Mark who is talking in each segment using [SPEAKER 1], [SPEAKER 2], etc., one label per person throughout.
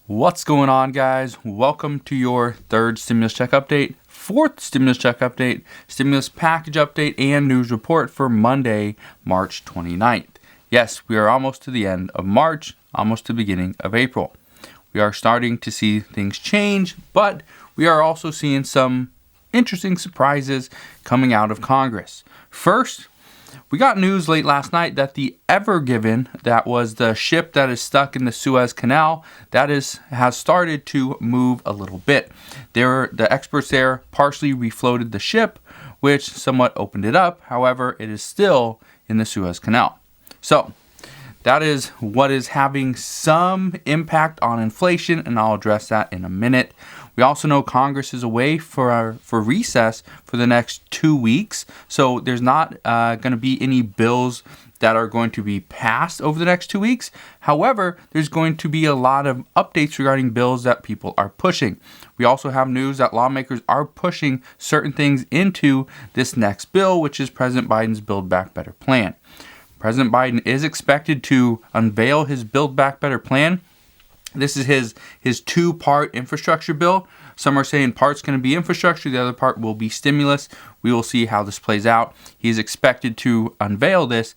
[SPEAKER 1] What's going on, guys? Welcome to your third stimulus check update, fourth stimulus check update, stimulus package update, and news report for Monday, March 29th. Yes, we are almost to the end of March, almost to the beginning of April. We are starting to see things change, but we are also seeing some interesting surprises coming out of Congress. First, we got news late last night that the Ever Given, that was the ship that is stuck in the Suez Canal, has started to move a little bit. The experts there partially refloated the ship, which somewhat opened it up. However, it is still in the Suez Canal. So that is what is having some impact on inflation, and I'll address that in a minute. We also know Congress is away for recess for the next 2 weeks, so there's not going to be any bills that are going to be passed over the next 2 weeks. However, there's going to be a lot of updates regarding bills that people are pushing. We also have news that lawmakers are pushing certain things into this next bill, which is President Biden's Build Back Better plan. President Biden is expected to unveil his Build Back Better plan. This is his two-part infrastructure bill. Some are saying part's going to be infrastructure, the other part will be stimulus. We will see how this plays out. He is expected to unveil this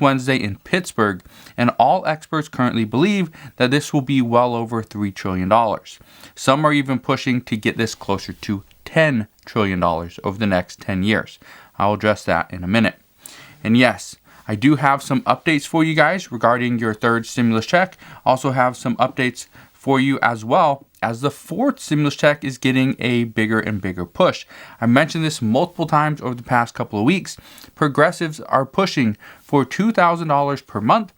[SPEAKER 1] Wednesday in Pittsburgh, and all experts currently believe that this will be well over $3 trillion. Some are even pushing to get this closer to $10 trillion over the next 10 years. I'll address that in a minute. And yes, I do have some updates for you guys regarding your third stimulus check. Also have some updates for you as well, as the fourth stimulus check is getting a bigger and bigger push. I mentioned this multiple times over the past couple of weeks. Progressives are pushing for $2,000 per month.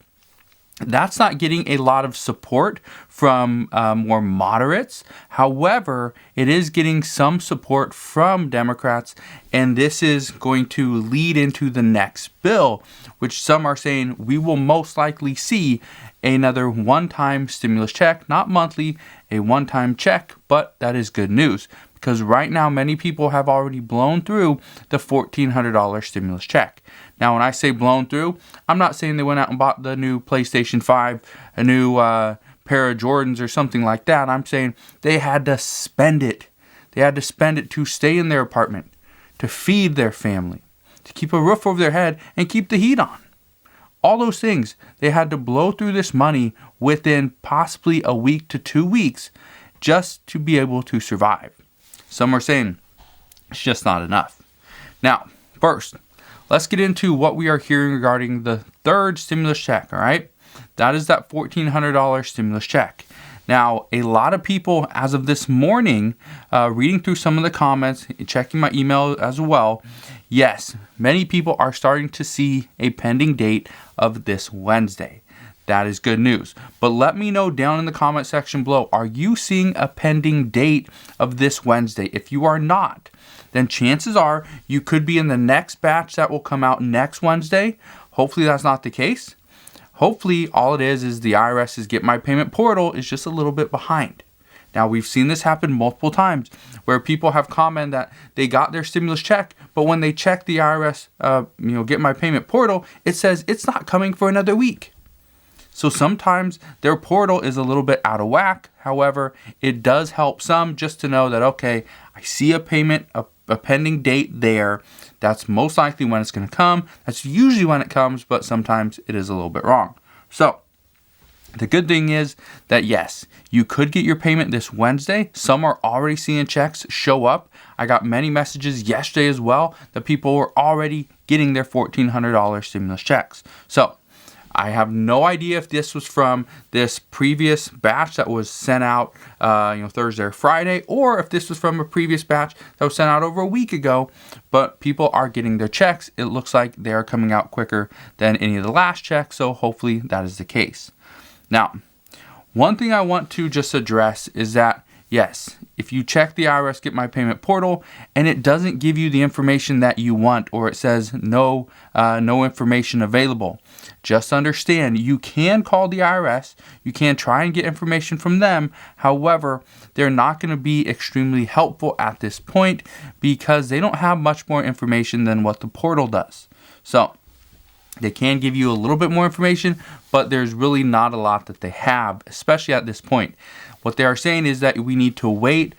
[SPEAKER 1] That's not getting a lot of support from more moderates. However, it is getting some support from Democrats, and this is going to lead into the next bill, which some are saying we will most likely see another one-time stimulus check, not monthly, a one-time check, but that is good news because right now many people have already blown through the $1,400 stimulus check. Now, when I say blown through, I'm not saying they went out and bought the new PlayStation 5, a new pair of Jordans or something like that. I'm saying they had to spend it. They had to spend it to stay in their apartment, to feed their family, to keep a roof over their head and keep the heat on. All those things, they had to blow through this money within possibly a week to 2 weeks just to be able to survive. Some are saying it's just not enough. Now, first, let's get into what we are hearing regarding the third stimulus check, all right? That is that $1,400 stimulus check. Now, a lot of people, as of this morning, reading through some of the comments, checking my email as well, yes, many people are starting to see a pending date of this Wednesday. That is good news. But let me know down in the comment section below, are you seeing a pending date of this Wednesday? If you are not, then chances are you could be in the next batch that will come out next Wednesday. Hopefully that's not the case. Hopefully all it is the IRS's Get My Payment portal is just a little bit behind. Now, we've seen this happen multiple times where people have commented that they got their stimulus check, but when they check the IRS Get My Payment portal, it says it's not coming for another week. So sometimes their portal is a little bit out of whack. However, it does help some just to know that, okay, I see a payment, a pending date there. That's most likely when it's going to come. That's usually when it comes, but sometimes it is a little bit wrong. So the good thing is that, yes, you could get your payment this Wednesday. Some are already seeing checks show up. I got many messages yesterday as well that people were already getting their $1,400 stimulus checks. So I have no idea if this was from this previous batch that was sent out Thursday or Friday, or if this was from a previous batch that was sent out over a week ago, but people are getting their checks. It looks like they are coming out quicker than any of the last checks, so hopefully that is the case. Now, one thing I want to just address is that, yes, if you check the IRS Get My Payment portal and it doesn't give you the information that you want, or it says no information available, just understand you can call the IRS. You can try and get information from them. However, they're not going to be extremely helpful at this point because they don't have much more information than what the portal does. So They can give you a little bit more information, but there's really not a lot that they have, especially at this point. What they are saying is that we need to wait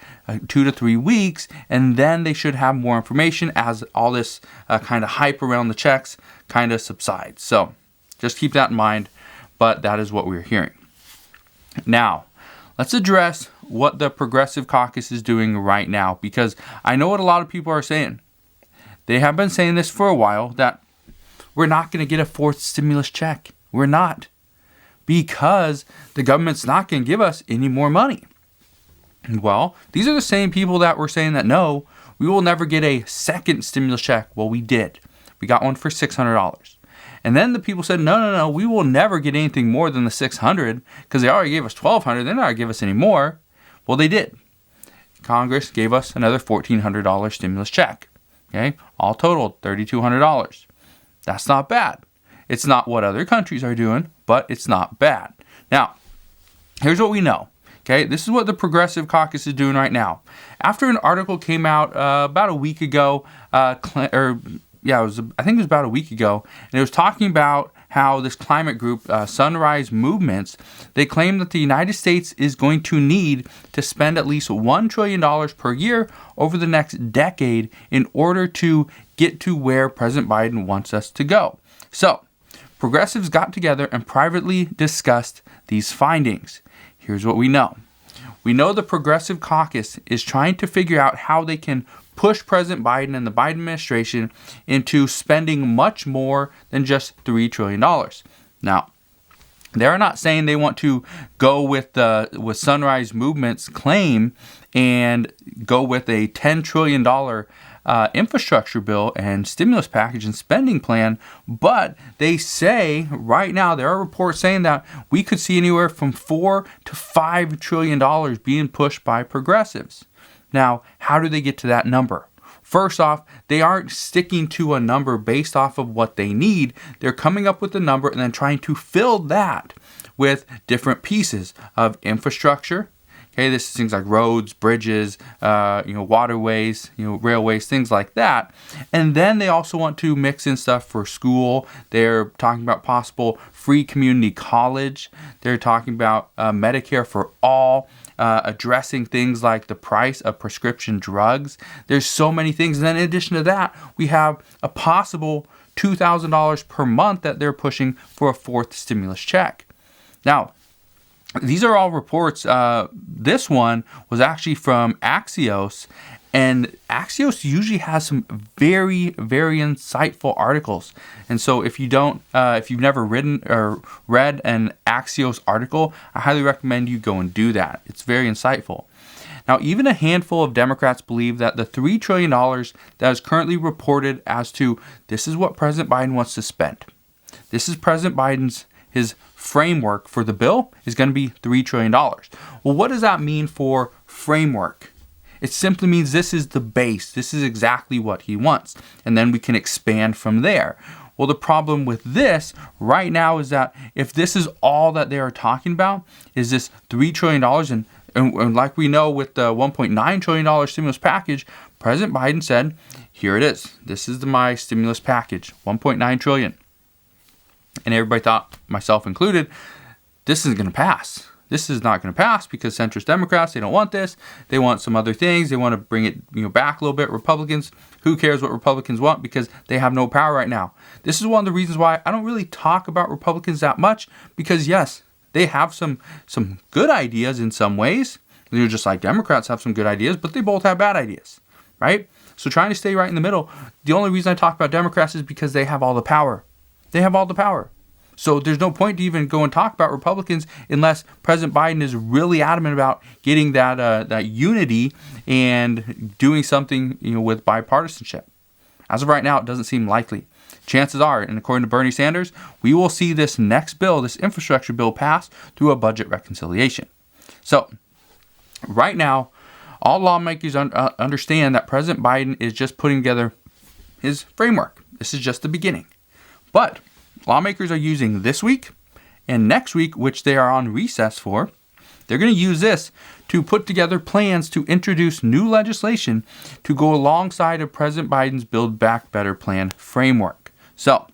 [SPEAKER 1] 2 to 3 weeks, and then they should have more information as all this kind of hype around the checks kind of subsides. So just keep that in mind, but that is what we're hearing. Now, let's address what the Progressive Caucus is doing right now, because I know what a lot of people are saying. They have been saying this for a while, that we're not going to get a fourth stimulus check. We're not. Because the government's not going to give us any more money. Well, these are the same people that were saying that, no, we will never get a second stimulus check. Well, we did. We got one for $600. And then the people said, no, we will never get anything more than the $600 because they already gave us $1,200. They're not going to give us any more. Well, they did. Congress gave us another $1,400 stimulus check. Okay, all totaled $3,200. That's not bad. It's not what other countries are doing, but it's not bad. Now, here's what we know. Okay, this is what the Progressive Caucus is doing right now. After an article came out about a week ago, I think it was about a week ago, and it was talking about how this climate group, Sunrise Movements, they claim that the United States is going to need to spend at least $1 trillion per year over the next decade in order to get to where President Biden wants us to go. So, progressives got together and privately discussed these findings. Here's what we know. We know the Progressive Caucus is trying to figure out how they can push President Biden and the Biden administration into spending much more than just $3 trillion. Now, they're not saying they want to go with Sunrise Movement's claim and go with a $10 trillion infrastructure bill and stimulus package and spending plan, but they say right now there are reports saying that we could see anywhere from $4 to $5 trillion being pushed by progressives. Now, how do they get to that number? First off, they aren't sticking to a number based off of what they need. They're coming up with a number and then trying to fill that with different pieces of infrastructure. Okay, this is things like roads, bridges, waterways, railways, things like that. And then they also want to mix in stuff for school. They're talking about possible free community college. They're talking about Medicare for all. Addressing things like the price of prescription drugs. There's so many things. And then in addition to that, we have a possible $2,000 per month that they're pushing for a fourth stimulus check. Now, these are all reports. This one was actually from Axios, and Axios usually has some very, very insightful articles. And so if you've never written or read an Axios article, I highly recommend you go and do that. It's very insightful. Now, even a handful of Democrats believe that the $3 trillion that is currently reported as to this is what President Biden wants to spend. This is President Biden's his framework for the bill is going to be $3 trillion. Well, what does that mean for framework? It simply means this is the base. This is exactly what he wants. And then we can expand from there. Well, the problem with this right now is that if this is all that they are talking about, is this $3 trillion, and like we know with the $1.9 trillion stimulus package, President Biden said, here it is. This is my stimulus package, $1.9 trillion. And everybody thought, myself included, this isn't going to pass. This is not going to pass because centrist Democrats, they don't want this. They want some other things. They want to bring it back a little bit. Republicans, who cares what Republicans want because they have no power right now. This is one of the reasons why I don't really talk about Republicans that much because, yes, they have some good ideas in some ways. They're just like Democrats have some good ideas, but they both have bad ideas, right? So trying to stay right in the middle. The only reason I talk about Democrats is because they have all the power. They have all the power. So there's no point to even go and talk about Republicans unless President Biden is really adamant about getting that unity and doing something with bipartisanship. As of right now, it doesn't seem likely. Chances are, and according to Bernie Sanders, we will see this next bill, this infrastructure bill, pass through a budget reconciliation. So right now, all lawmakers understand that President Biden is just putting together his framework. This is just the beginning. But lawmakers are using this week and next week, which they are on recess for, they're going to use this to put together plans to introduce new legislation to go alongside of President Biden's Build Back Better plan framework. So,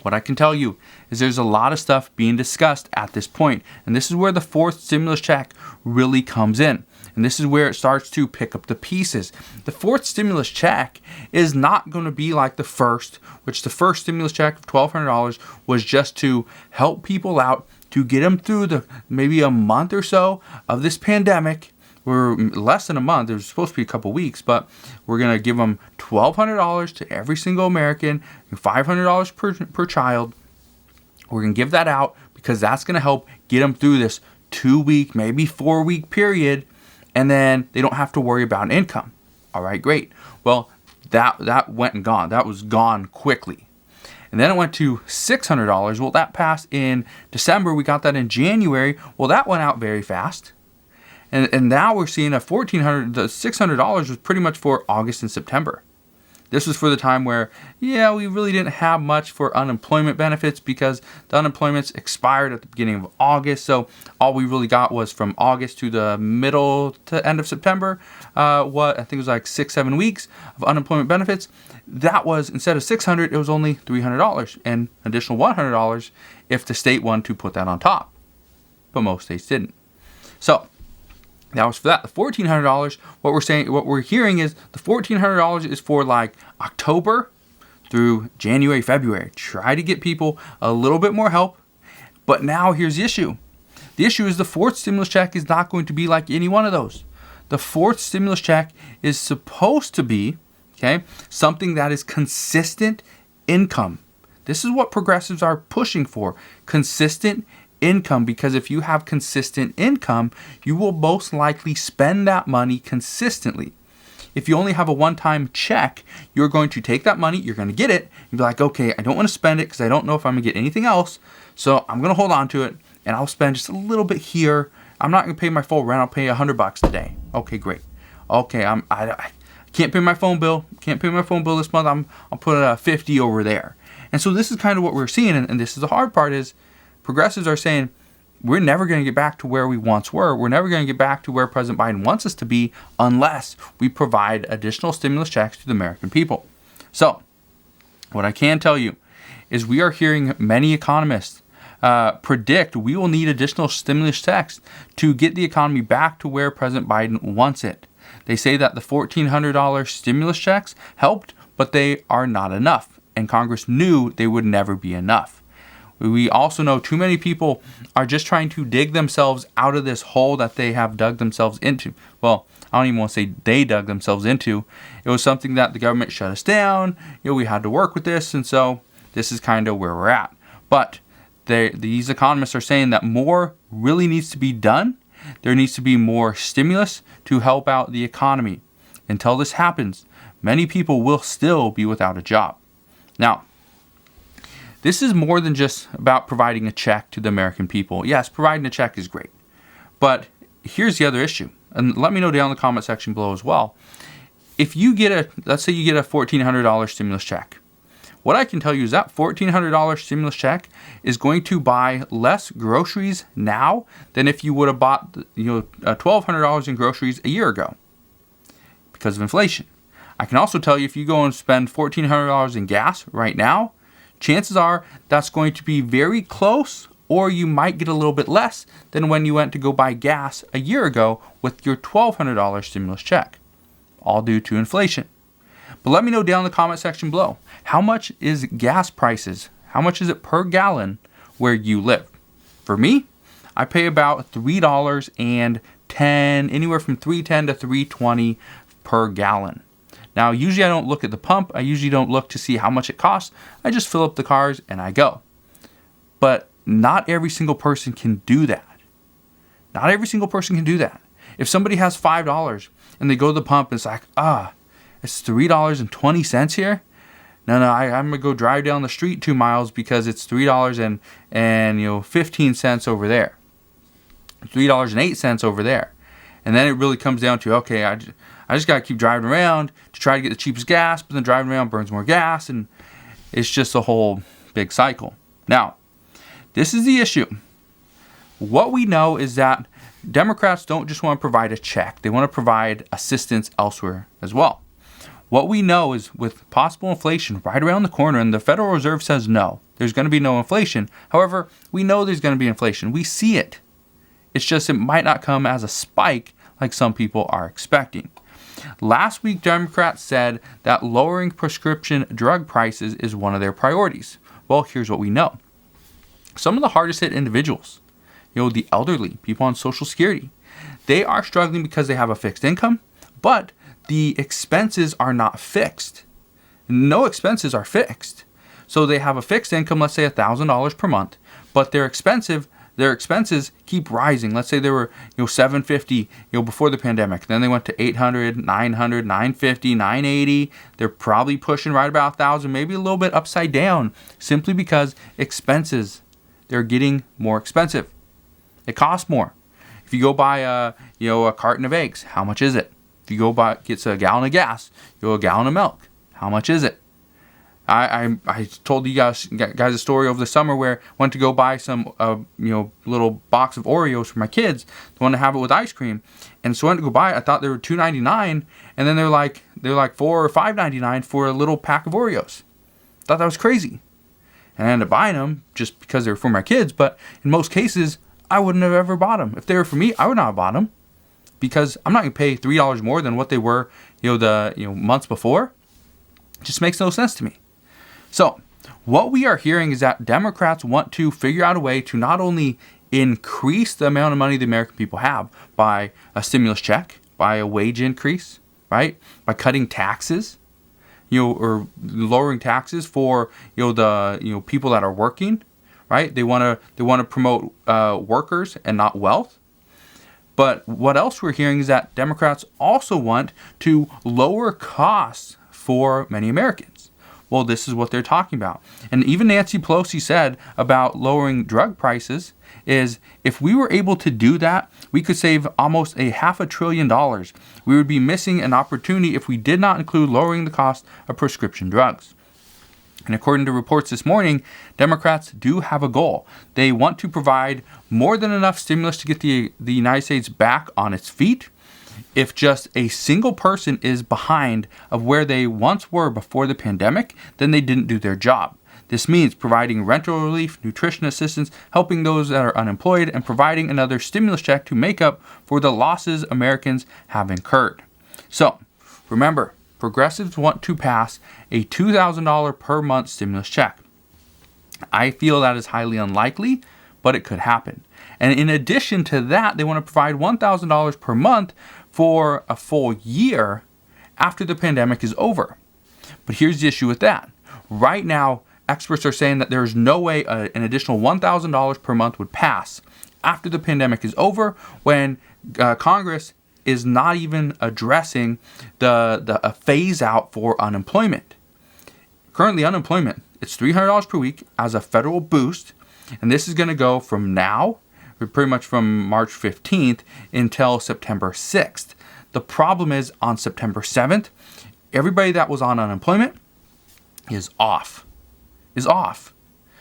[SPEAKER 1] What I can tell you is there's a lot of stuff being discussed at this point, and this is where the fourth stimulus check really comes in. And this is where it starts to pick up the pieces. The fourth stimulus check is not going to be like the first, which the first stimulus check of $1,200 was just to help people out, to get them through maybe a month or so of this pandemic. We're less than a month. It was supposed to be a couple weeks, but we're going to give them $1,200 to every single American, $500 per child. We're going to give that out because that's going to help get them through this 2-week, maybe 4-week period, and then they don't have to worry about income. All right, great. Well, that went and gone. That was gone quickly. And then it went to $600. Well, that passed in December. We got that in January. Well, that went out very fast. And now we're seeing the $600 was pretty much for August and September. This was for the time where, we really didn't have much for unemployment benefits because the unemployment's expired at the beginning of August. So all we really got was from August to the middle to end of September, I think it was like 6-7 weeks of unemployment benefits. That was, instead of $600, it was only $300 and additional $100 if the state wanted to put that on top. But most states didn't. So that was for that. The $1,400, what we're hearing is the $1,400 is for like October through January, February. Try to get people a little bit more help. But now here's the issue. The issue is the fourth stimulus check is not going to be like any one of those. The fourth stimulus check is supposed to be, something that is consistent income. This is what progressives are pushing for. Consistent income, because if you have consistent income, you will most likely spend that money consistently. If you only have a one-time check, you're going to take that money, you're going to get it, and be like, okay, I don't want to spend it because I don't know if I'm going to get anything else, so I'm going to hold on to it, and I'll spend just a little bit here. I'm not going to pay my full rent, I'll pay $100 today. Okay, great. Okay, I can't pay my phone bill, this month, I'll put a 50 over there. And so this is kind of what we're seeing, and this is the hard part is, progressives are saying, we're never going to get back to where we once were. We're never going to get back to where President Biden wants us to be unless we provide additional stimulus checks to the American people. So, what I can tell you is we are hearing many economists predict we will need additional stimulus checks to get the economy back to where President Biden wants it. They say that the $1,400 stimulus checks helped, but they are not enough. And Congress knew they would never be enough. We also know too many people are just trying to dig themselves out of this hole that they have dug themselves into. Well, I don't even want to say they dug themselves into. It was something that the government shut us down. We had to work with this, and so this is kind of where we're at. But these economists are saying that more really needs to be done. There needs to be more stimulus to help out the economy. Until this happens, many people will still be without a job. Now, this is more than just about providing a check to the American people. Yes, providing a check is great. But here's the other issue. And let me know down in the comment section below as well. If you get let's say you get a $1,400 stimulus check. What I can tell you is that $1,400 stimulus check is going to buy less groceries now than if you would have bought $1,200 in groceries a year ago because of inflation. I can also tell you if you go and spend $1,400 in gas right now, chances are that's going to be very close, or you might get a little bit less than when you went to go buy gas a year ago with your $1,200 stimulus check, all due to inflation. But let me know down in the comment section below, how much is gas prices? How much is it per gallon where you live? For me, I pay about $3.10, anywhere from $3.10 to $3.20 per gallon. Now, usually I don't look at the pump. I usually don't look to see how much it costs. I just fill up the cars and I go. But not every single person can do that. Not every single person can do that. If somebody has $5 and they go to the pump and it's like, it's $3.20 here? No, I'm going to go drive down the street 2 miles because it's $3.15 over there. $3.08 over there. And then it really comes down to, okay, I just got to keep driving around to try to get the cheapest gas, but then driving around burns more gas, and it's just a whole big cycle. Now, this is the issue. What we know is that Democrats don't just want to provide a check. They want to provide assistance elsewhere as well. What we know is with possible inflation right around the corner, and the Federal Reserve says no, There's going to be no inflation. However, we know there's going to be inflation. We see it. It's just it might not come as a spike like some people are expecting. Last week, Democrats said that lowering prescription drug prices is one of their priorities. Well, here's what we know. Some of the hardest hit individuals, the elderly, people on Social Security, they are struggling because they have a fixed income, but the expenses are not fixed. No expenses are fixed. So they have a fixed income, let's say $1,000 per month, but their expenses keep rising. Let's say they were $750 before the pandemic. Then they went to $800, $900, $950, $980. They're probably pushing right about $1,000, maybe a little bit upside down, simply because expenses, they're getting more expensive. It costs more. If you go buy a carton of eggs, how much is it? If you go get a gallon of gas, a gallon of milk, how much is it? I told you guys a story over the summer where I went to go buy some little box of Oreos for my kids. They wanted to have it with ice cream, and so I went to go buy it. I thought they were $2.99, and then they're like $4 or $5.99 for a little pack of Oreos. I thought that was crazy, and I ended up buying them just because they were for my kids. But in most cases, I wouldn't have ever bought them. If they were for me, I would not have bought them, because I'm not going to pay $3 more than what they were the months before. It just makes no sense to me. So what we are hearing is that Democrats want to figure out a way to not only increase the amount of money the American people have by a stimulus check, by a wage increase, right? By cutting taxes, or lowering taxes for the people that are working, right? They want to promote workers and not wealth. But what else we're hearing is that Democrats also want to lower costs for many Americans. Well, this is what they're talking about. And even Nancy Pelosi said about lowering drug prices is if we were able to do that, we could save almost $500 billion. We would be missing an opportunity if we did not include lowering the cost of prescription drugs. And according to reports this morning, Democrats do have a goal. They want to provide more than enough stimulus to get the United States back on its feet. If just a single person is behind of where they once were before the pandemic, then they didn't do their job. This means providing rental relief, nutrition assistance, helping those that are unemployed, and providing another stimulus check to make up for the losses Americans have incurred. So, remember, progressives want to pass a $2,000 per month stimulus check. I feel that is highly unlikely, but it could happen. And in addition to that, they want to provide $1,000 per month for a full year after the pandemic is over. But here's the issue with that. Right now, experts are saying that there's no way an additional $1,000 per month would pass after the pandemic is over, when Congress is not even addressing the phase out for unemployment. Currently, unemployment, it's $300 per week as a federal boost, and this is going to go from now, pretty much from March 15th until September 6th. The problem is on September 7th, everybody that was on unemployment is off.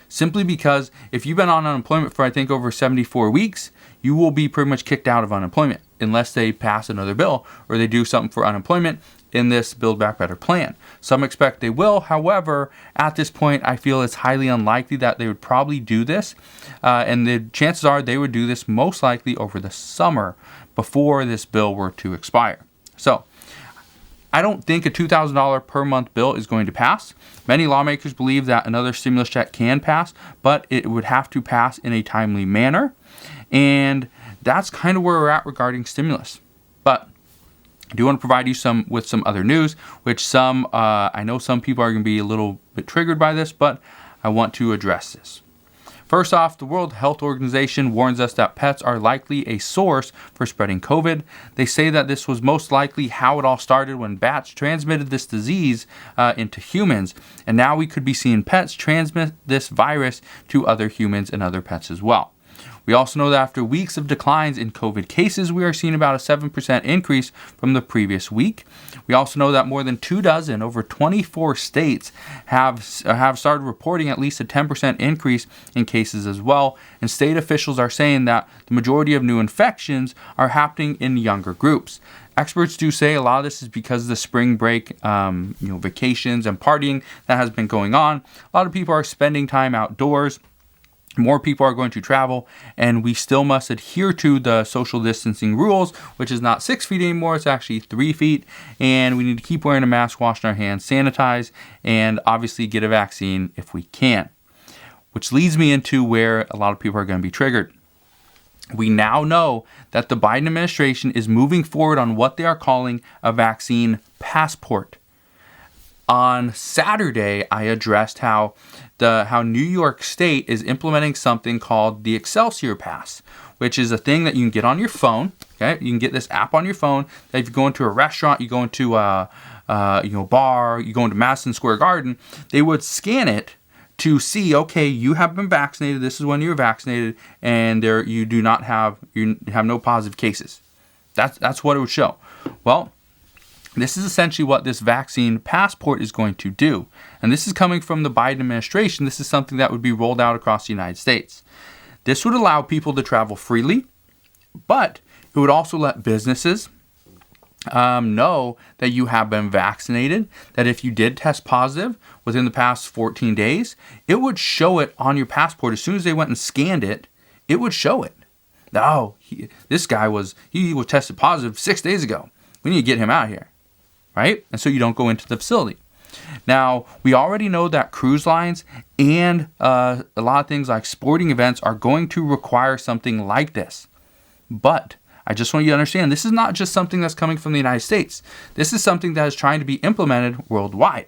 [SPEAKER 1] Simply because if you've been on unemployment for, I think, over 74 weeks, you will be pretty much kicked out of unemployment unless they pass another bill or they do something for unemployment in this Build Back Better plan. Some expect they will. However, at this point, I feel it's highly unlikely that they would probably do this. And the chances are they would do this most likely over the summer before this bill were to expire. So, I don't think a $2,000 per month bill is going to pass. Many lawmakers believe that another stimulus check can pass, but it would have to pass in a timely manner. And that's kind of where we're at regarding stimulus. But I do want to provide you with some other news, which I know some people are going to be a little bit triggered by this, but I want to address this. First off, the World Health Organization warns us that pets are likely a source for spreading COVID. They say that this was most likely how it all started when bats transmitted this disease into humans, and now we could be seeing pets transmit this virus to other humans and other pets as well. We also know that after weeks of declines in COVID cases, we are seeing about a 7% increase from the previous week. We also know that more than 24 over 24 states have started reporting at least a 10% increase in cases as well. And state officials are saying that the majority of new infections are happening in younger groups. Experts do say a lot of this is because of the spring break, vacations and partying that has been going on. A lot of people are spending time outdoors. More people are going to travel, and we still must adhere to the social distancing rules, which is not 6 feet anymore. It's actually 3 feet, and we need to keep wearing a mask, washing our hands, sanitize, and obviously get a vaccine if we can. Which leads me into where a lot of people are going to be triggered. We now know that the Biden administration is moving forward on what they are calling a vaccine passport. On Saturday, I addressed how New York State is implementing something called the Excelsior Pass, which is a thing that you can get on your phone. Okay, you can get this app on your phone. That if you go into a restaurant, you go into a bar, you go into Madison Square Garden, they would scan it to see, okay, you have been vaccinated. This is when you were vaccinated, and you have no positive cases. That's what it would show. Well, this is essentially what this vaccine passport is going to do. And this is coming from the Biden administration. This is something that would be rolled out across the United States. This would allow people to travel freely, but it would also let businesses know that you have been vaccinated, that if you did test positive within the past 14 days, it would show it on your passport. As soon as they went and scanned it, it would show it. Oh, this guy was tested positive 6 days ago. We need to get him out of here. Right? And so you don't go into the facility. Now, we already know that cruise lines and a lot of things like sporting events are going to require something like this. But I just want you to understand, this is not just something that's coming from the United States. This is something that is trying to be implemented worldwide.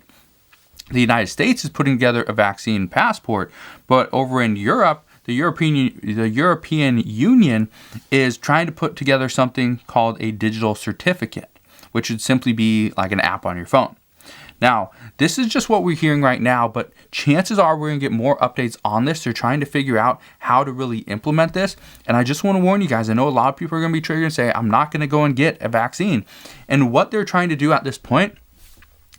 [SPEAKER 1] The United States is putting together a vaccine passport, but over in Europe, the European Union is trying to put together something called a digital certificate, which would simply be like an app on your phone. Now, this is just what we're hearing right now, but chances are we're going to get more updates on this. They're trying to figure out how to really implement this. And I just want to warn you guys, I know a lot of people are going to be triggered and say, I'm not going to go and get a vaccine. And what they're trying to do at this point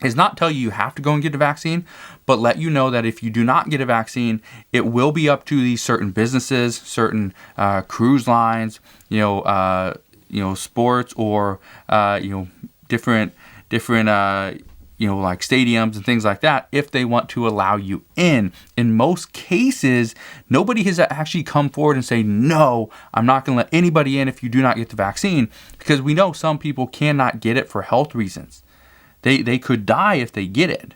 [SPEAKER 1] is not tell you have to go and get a vaccine, but let you know that if you do not get a vaccine, it will be up to these certain businesses, certain cruise lines, sports, or different like stadiums and things like that, if they want to allow you in. In most cases, nobody has actually come forward and say, no, I'm not going to let anybody in if you do not get the vaccine, because we know some people cannot get it for health reasons. They could die if they get it.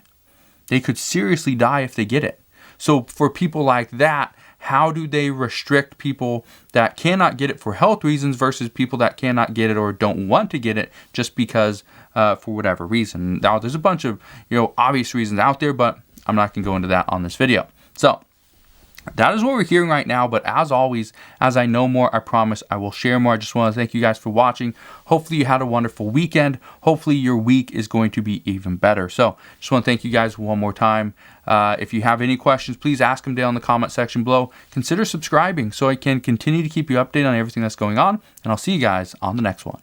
[SPEAKER 1] They could seriously die if they get it. So for people like that, how do they restrict people that cannot get it for health reasons versus people that cannot get it or don't want to get it just because for whatever reason? Now, there's a bunch of obvious reasons out there, but I'm not going to go into that on this video. So that is what we're hearing right now. But as always, as I know more, I promise I will share more. I just want to thank you guys for watching. Hopefully you had a wonderful weekend. Hopefully your week is going to be even better. So just want to thank you guys one more time. If you have any questions, please ask them down in the comment section below. Consider subscribing so I can continue to keep you updated on everything that's going on. And I'll see you guys on the next one.